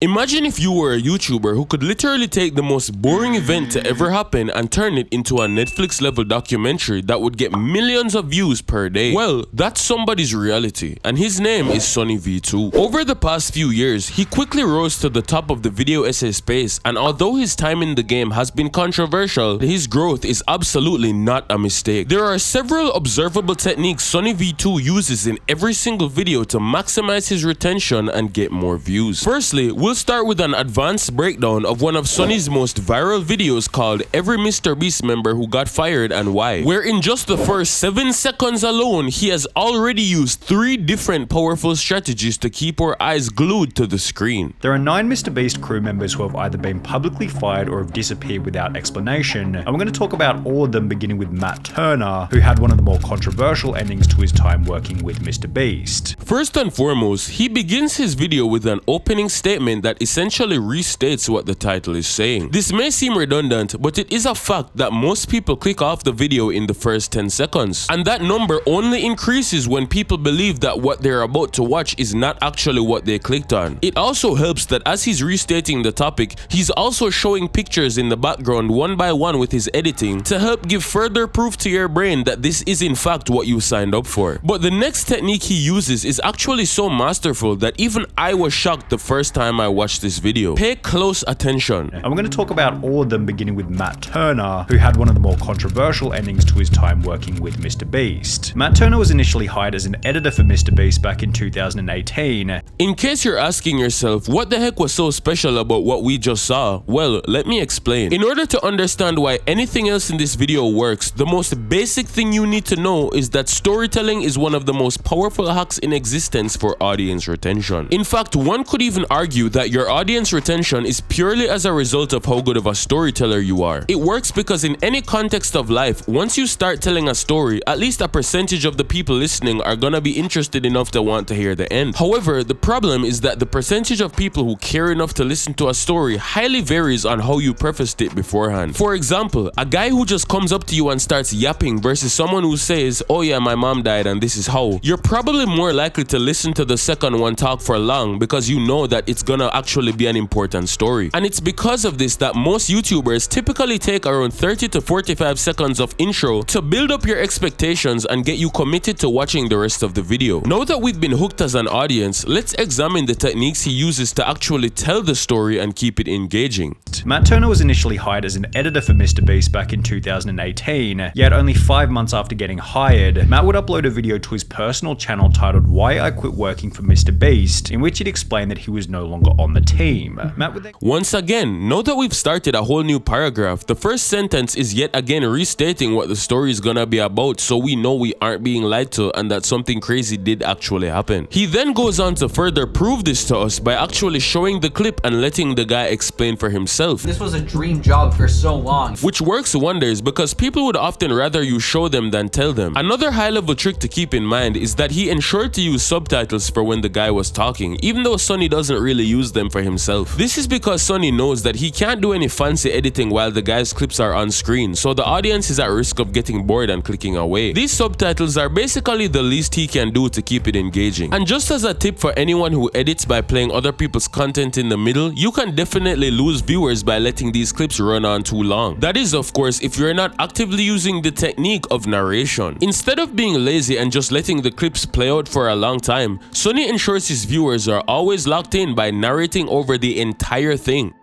Imagine if you were a YouTuber who could literally take the most boring event to ever happen and turn it into a Netflix level documentary that would get millions of views per day. Well, that's somebody's reality, and his name is SunnyV2. Over the past few years, he quickly rose to the top of the video essay space, and although his time in the game has been controversial, his growth is absolutely not a mistake. There are several observable techniques SunnyV2 uses in every single video to maximize his retention and get more views. Firstly, we'll start with an advanced breakdown of one of Sunny's most viral videos called Every MrBeast Member Who Got Fired and Why, where in just the first 7 seconds alone, he has already used 3 different powerful strategies to keep our eyes glued to the screen. There are 9 MrBeast crew members who have either been publicly fired or have disappeared without explanation, and we're going to talk about all of them, beginning with Matt Turner, who had one of the more controversial endings to his time working with MrBeast. First and foremost, he begins his video with an opening statement that essentially restates what the title is saying. This may seem redundant, but it is a fact that most people click off the video in the first 10 seconds, and that number only increases when people believe that what they're about to watch is not actually what they clicked on. It also helps that as he's restating the topic, he's also showing pictures in the background one by one with his editing to help give further proof to your brain that this is in fact what you signed up for. But the next technique he uses is actually so masterful that even I was shocked the first time I watched this video. Pay close attention. And we're going to talk about all of them, beginning with Matt Turner, who had one of the more controversial endings to his time working with MrBeast. Matt Turner was initially hired as an editor for MrBeast back in 2018. In case you're asking yourself what the heck was so special about what we just saw, well, let me explain. In order to understand why anything else in this video works, the most basic thing you need to know is that storytelling is one of the most powerful hacks in existence for audience retention. In fact, one could even argue that your audience retention is purely as a result of how good of a storyteller you are. It works because in any context of life, once you start telling a story, at least a percentage of the people listening are gonna be interested enough to want to hear the end. However, the problem is that the percentage of people who care enough to listen to a story highly varies on how you prefaced it beforehand. For example, a guy who just comes up to you and starts yapping versus someone who says, "Oh yeah, my mom died and this is how," you're probably more likely to listen to the second one talk for long because you know that it's gonna actually be an important story. And it's because of this that most YouTubers typically take around 30 to 45 seconds of intro to build up your expectations and get you committed to watching the rest of the video. Now that we've been hooked as an audience, let's examine the techniques he uses to actually tell the story and keep it engaging. Matt Turner was initially hired as an editor for MrBeast back in 2018, yet only 5 months after getting hired, Matt would upload a video to his personal channel titled "Why I Quit Working for MrBeast," in which he'd explain that he was no longer on the team. Matt would then Once again, now that we've started a whole new paragraph, the first sentence is yet again restating what the story is gonna be about, so we know we aren't being lied to and that something crazy did actually happen. He then goes on to further prove this to us by actually showing the clip and letting the guy explain for himself. This was a dream job for so long. Which works wonders because people would often rather you show them than tell them. Another high-level trick to keep in mind is that he ensured to use subtitles for when the guy was talking, even though Sunny doesn't really use them for himself. This is because Sunny knows that he can't do any fancy editing while the guy's clips are on screen, so the audience is at risk of getting bored and clicking away. These subtitles are basically the least he can do to keep it engaging. And just as a tip for anyone who edits by playing other people's content in the middle, you can definitely lose viewers by letting these clips run on too long. That is, of course, if you're not actively using the technique of narration. Instead of being lazy and just letting the clips play out for a long time, Sunny ensures his viewers are always locked in by narrating over the entire thing.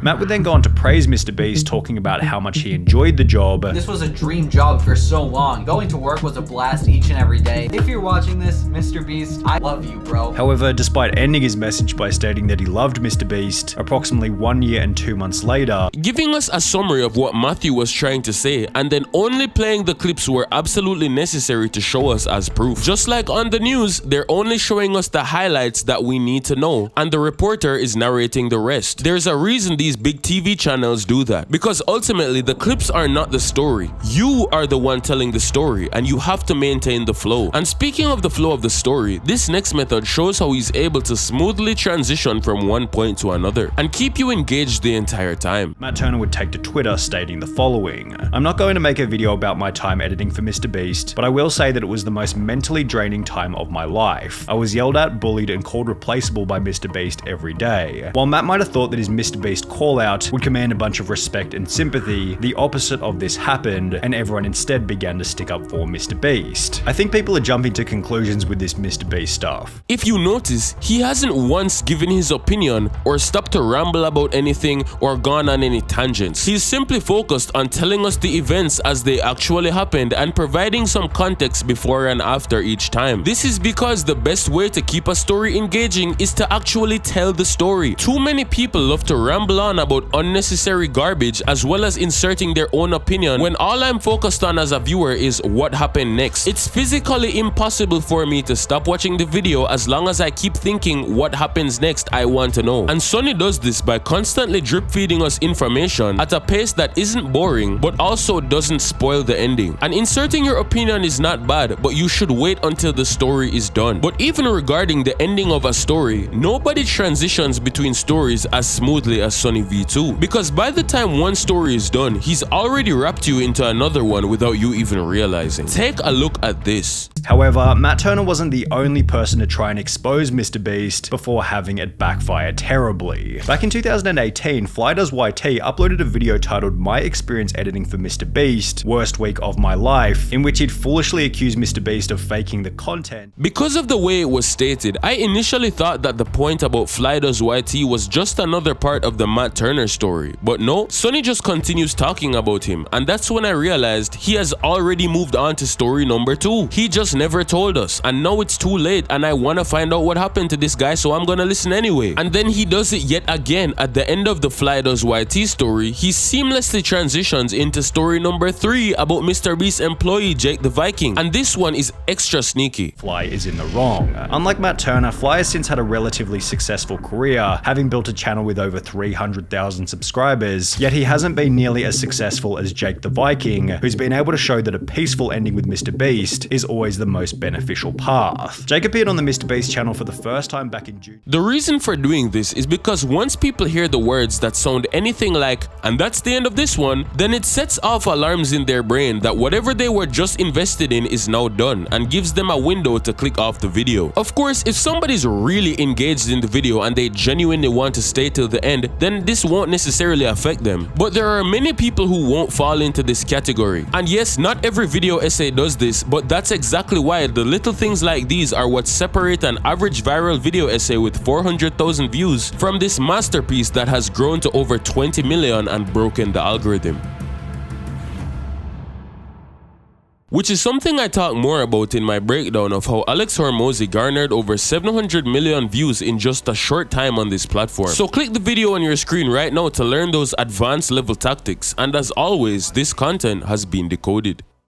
Matt would then go on to praise MrBeast, talking about how much he enjoyed the job. This was a dream job for so long. Going to work was a blast each and every day. If you're watching this, MrBeast, I love you, bro. However, despite ending his message by stating that he loved MrBeast, approximately 1 year and 2 months later, giving us a summary of what Matthew was trying to say and then only playing the clips were absolutely necessary to show us as proof. Just like on the news, they're only showing us the highlights that we need to know and the reporter is narrating the rest. There's a reason these these big TV channels do that, because ultimately the clips are not the story. You are the one telling the story, and you have to maintain the flow. And speaking of the flow of the story, this next method shows how he's able to smoothly transition from one point to another and keep you engaged the entire time. Matt Turner would take to Twitter stating the following: "I'm not going to make a video about my time editing for MrBeast, but I will say that it was the most mentally draining time of my life. I was yelled at, bullied, and called replaceable by MrBeast every day. While Matt might have thought that his MrBeast call-out would command a bunch of respect and sympathy, the opposite of this happened, and everyone instead began to stick up for MrBeast. I think people are jumping to conclusions with this MrBeast stuff." If you notice, he hasn't once given his opinion or stopped to ramble about anything or gone on any tangents. He's simply focused on telling us the events as they actually happened and providing some context before and after each time. This is because the best way to keep a story engaging is to actually tell the story. Too many people love to ramble on about unnecessary garbage as well as inserting their own opinion when all I'm focused on as a viewer is what happened next. It's physically impossible for me to stop watching the video as long as I keep thinking what happens next. I want to know. And Sunny does this by constantly drip feeding us information at a pace that isn't boring but also doesn't spoil the ending. And inserting your opinion is not bad, but you should wait until the story is done. But even regarding the ending of a story, nobody transitions between stories as smoothly as SunnyV2, because by the time one story is done, he's already wrapped you into another one without you even realizing. Take a look at this. However, Matt Turner wasn't the only person to try and expose MrBeast before having it backfire terribly. Back in 2018, FlyDoesYT uploaded a video titled "My Experience Editing for MrBeast, Worst Week of My Life," in which he'd foolishly accused MrBeast of faking the content. Because of the way it was stated, I initially thought that the point about FlyDoesYT was just another part of the Matt Turner story, but no, Sunny just continues talking about him, and that's when I realized he has already moved on to story number 2. He just never told us, and now it's too late and I wanna find out what happened to this guy, so I'm gonna listen anyway. And then he does it yet again. At the end of the FlyDoesYT story, he seamlessly transitions into story number 3 about MrBeast's employee Jake the Viking, and this one is extra sneaky. Fly is in the wrong. Unlike Matt Turner, Fly has since had a relatively successful career, having built a channel with over 300,000 subscribers, yet he hasn't been nearly as successful as Jake the Viking, who's been able to show that a peaceful ending with MrBeast is always the most beneficial path. Jake appeared on the MrBeast channel for the first time back in June. The reason for doing this is because once people hear the words that sound anything like, "and that's the end of this one," then it sets off alarms in their brain that whatever they were just invested in is now done and gives them a window to click off the video. Of course, if somebody's really engaged in the video and they genuinely want to stay till the end, then this won't necessarily affect them. But there are many people who won't fall into this category. And yes, not every video essay does this, but that's exactly why the little things like these are what separate an average viral video essay with 400,000 views from this masterpiece that has grown to over 20 million and broken the algorithm. Which is something I talk more about in my breakdown of how Alex Hormozi garnered over 700 million views in just a short time on this platform. So click the video on your screen right now to learn those advanced level tactics, and as always, this content has been decoded.